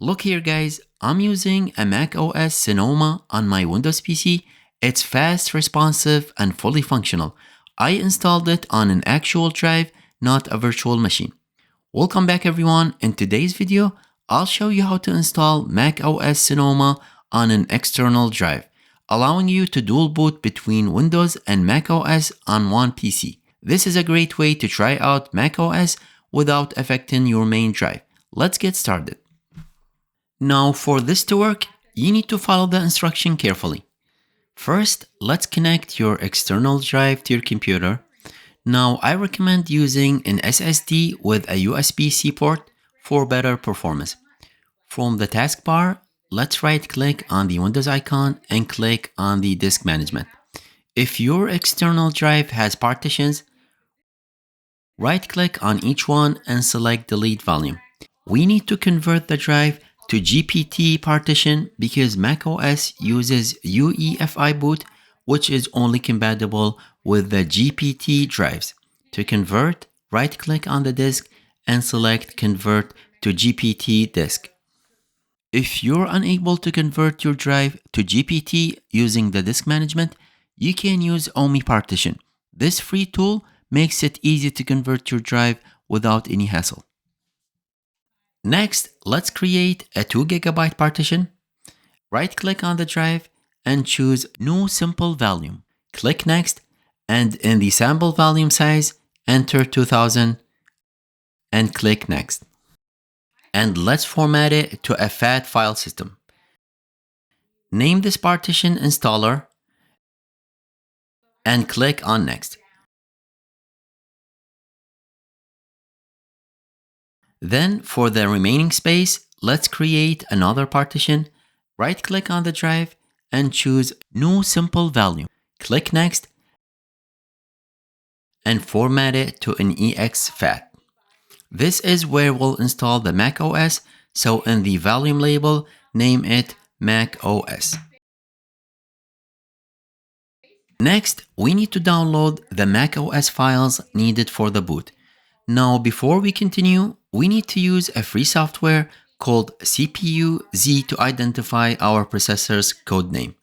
Look here guys, I'm using a macOS Sonoma on my Windows PC. It's fast, responsive, and fully functional. I installed it on an actual drive, not a virtual machine. Welcome back everyone. In today's video, I'll show you how to install macOS Sonoma on an external drive, allowing you to dual boot between Windows and macOS on one PC. This is a great way to try out macOS without affecting your main drive. Let's get started. Now for this to work, you need to follow the instruction carefully. First, let's connect your external drive to your computer. Now I recommend using an SSD with a USB-C port for better performance. From the taskbar, let's right-click on the Windows icon and click on the disk management. If your external drive has partitions, right-click on each one and select Delete Volume. We need to convert the drive to GPT partition because macOS uses UEFI boot, which is only compatible with the GPT drives. To convert, right-click on the disk and select Convert to GPT disk. If you're unable to convert your drive to GPT using the disk management, you can use OMI partition. This free tool makes it easy to convert your drive without any hassle. Next, let's create a 2 GB partition. Right-click on the drive and choose New Simple Volume. Click Next, and in the sample volume size, enter 2000 and click Next. And let's format it to a FAT file system. Name this partition Installer and click on Next. Then for the remaining space, let's create another partition. Right-click on the drive and choose New Simple Volume. Click Next and format it to an exFAT. This is where we'll install the macOS, so in the volume label, name it macOS. Next, we need to download the macOS files needed for the boot. Now, before we continue, we need to use a free software called CPU-Z to identify our processor's codename.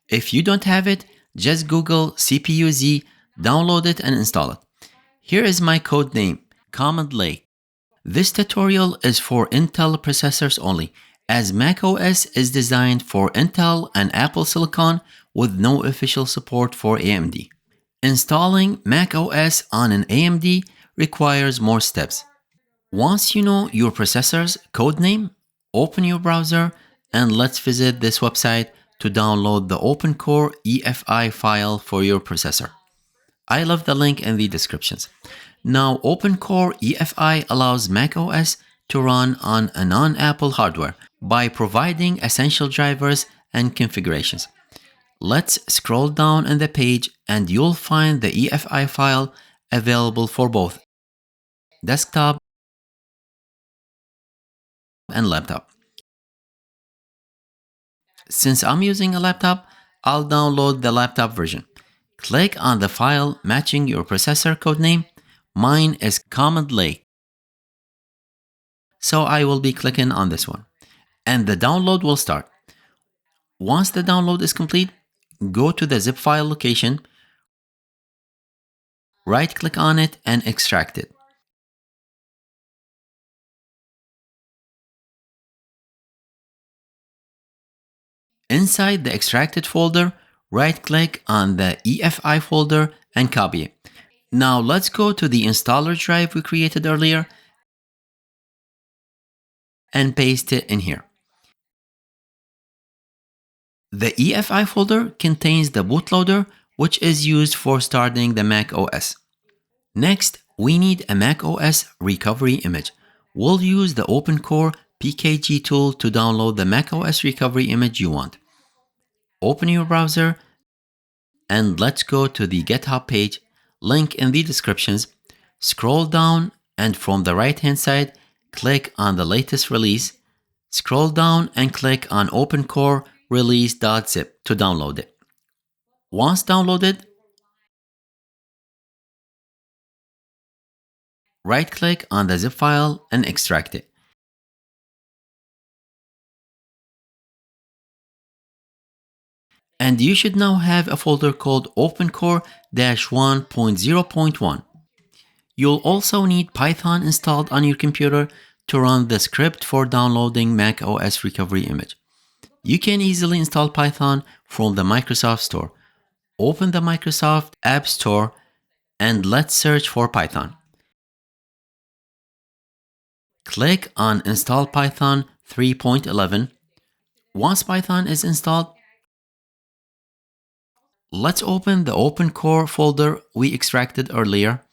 If you don't have it, just Google CPU-Z, download it and install it. Here is my codename, Command Lake. This tutorial is for Intel processors only, as macOS is designed for Intel and Apple Silicon with no official support for AMD. Installing macOS on an AMD requires more steps. Once you know your processor's codename, open your browser and let's visit this website to download the OpenCore EFI file for your processor. I left the link in the descriptions. Now, OpenCore EFI allows macOS to run on a non-Apple hardware by providing essential drivers and configurations. Let's scroll down in the page and you'll find the EFI file available for both desktop and laptop. Since I'm using a laptop, I'll download the laptop version. Click on the file matching your processor codename. Mine is Command Lake, so I will be clicking on this one. And the download will start. Once the download is complete, go to the zip file location, right-click on it and extract it. Inside the extracted folder, right-click on the EFI folder and copy it. Now let's go to the installer drive we created earlier and paste it in here. The EFI folder contains the bootloader, which is used for starting the macOS. Next, we need a macOS recovery image. We'll use the OpenCore PKG tool to download the macOS recovery image you want. Open your browser and let's go to the GitHub page, link in the descriptions. Scroll down and from the right hand side, click on the latest release. Scroll down and click on OpenCore release.zip to download it. Once downloaded, right-click on the zip file and extract it. And you should now have a folder called OpenCore 1.0.1. You'll also need Python installed on your computer to run the script for downloading macOS recovery image. You can easily install Python from the Microsoft Store. Open the Microsoft App Store and let's search for Python. Click on Install Python 3.11. Once Python is installed, let's open the OpenCore folder we extracted earlier.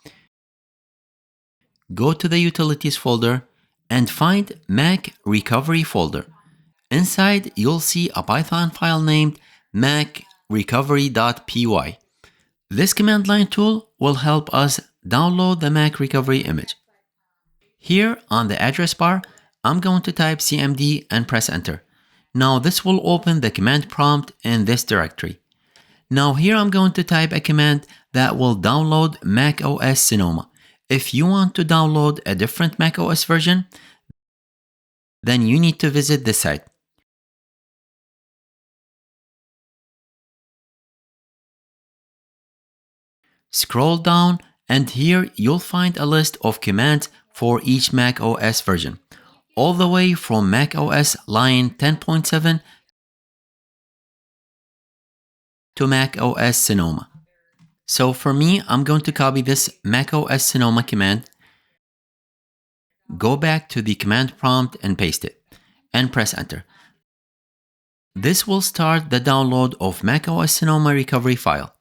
Go to the Utilities folder and find Mac Recovery folder. Inside, you'll see a Python file named macrecovery.py. This command line tool will help us download the Mac recovery image. Here on the address bar, I'm going to type cmd and press enter. Now this will open the command prompt in this directory. Now here I'm going to type a command that will download macOS Sonoma. If you want to download a different macOS version, then you need to visit this site. Scroll down and here you'll find a list of commands for each macOS version, all the way from macOS Lion 10.7 to macOS Sonoma. So for me, I'm going to copy this macOS Sonoma command, go back to the command prompt and paste it, and press enter. This will start the download of macOS Sonoma recovery file.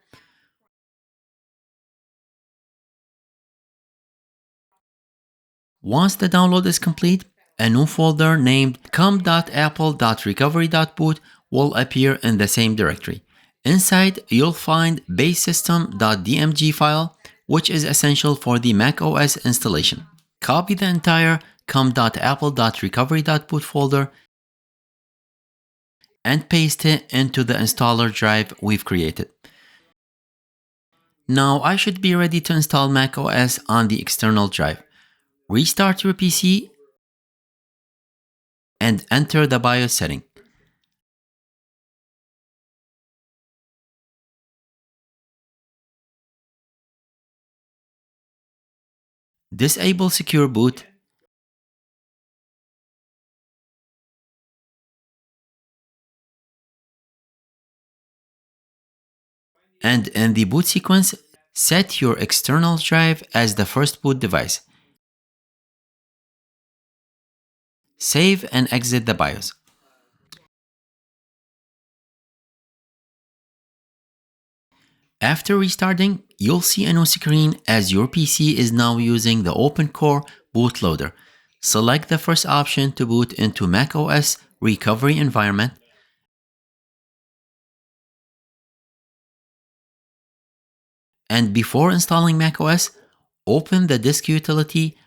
Once the download is complete, a new folder named com.apple.recovery.boot will appear in the same directory. Inside, you'll find basesystem.dmg file, which is essential for the macOS installation. Copy the entire com.apple.recovery.boot folder and paste it into the installer drive we've created. Now I should be ready to install macOS on the external drive. Restart your PC and enter the BIOS setting. Disable Secure Boot. And in the boot sequence, set your external drive as the first boot device. Save and exit the BIOS. After restarting, you'll see a new screen as your PC is now using the OpenCore bootloader. Select the first option to boot into macOS recovery environment. And before installing macOS, open the disk utility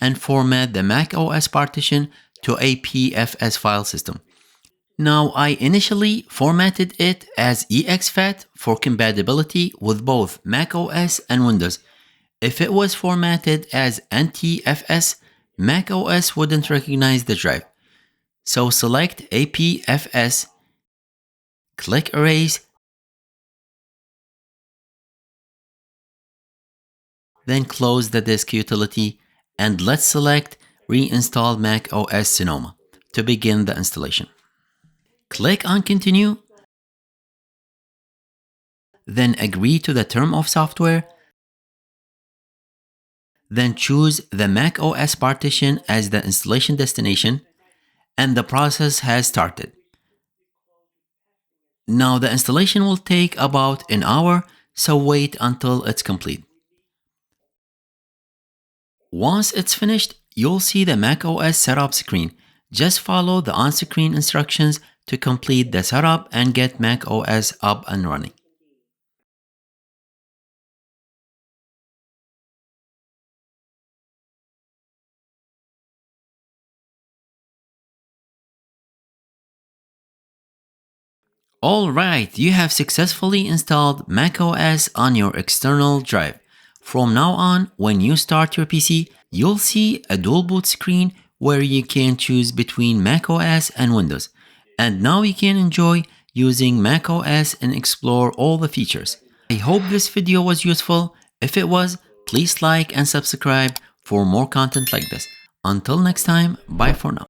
and format the macOS partition to a PFS file system. Now, I initially formatted it as exFAT for compatibility with both macOS and Windows. If it was formatted as NTFS, macOS wouldn't recognize the drive. So select APFS, click Erase, then close the disk utility, and let's select Reinstall macOS Sonoma to begin the installation. Click on Continue, then agree to the term of software, then choose the macOS partition as the installation destination, and the process has started. Now the installation will take about an hour, so wait until it's complete. Once it's finished, you'll see the macOS setup screen. Just follow the on-screen instructions to complete the setup and get macOS up and running. Alright, you have successfully installed macOS on your external drive. From now on, when you start your PC, you'll see a dual boot screen where you can choose between macOS and Windows. And now you can enjoy using macOS and explore all the features. I hope this video was useful. If it was, please like and subscribe for more content like this. Until next time, bye for now.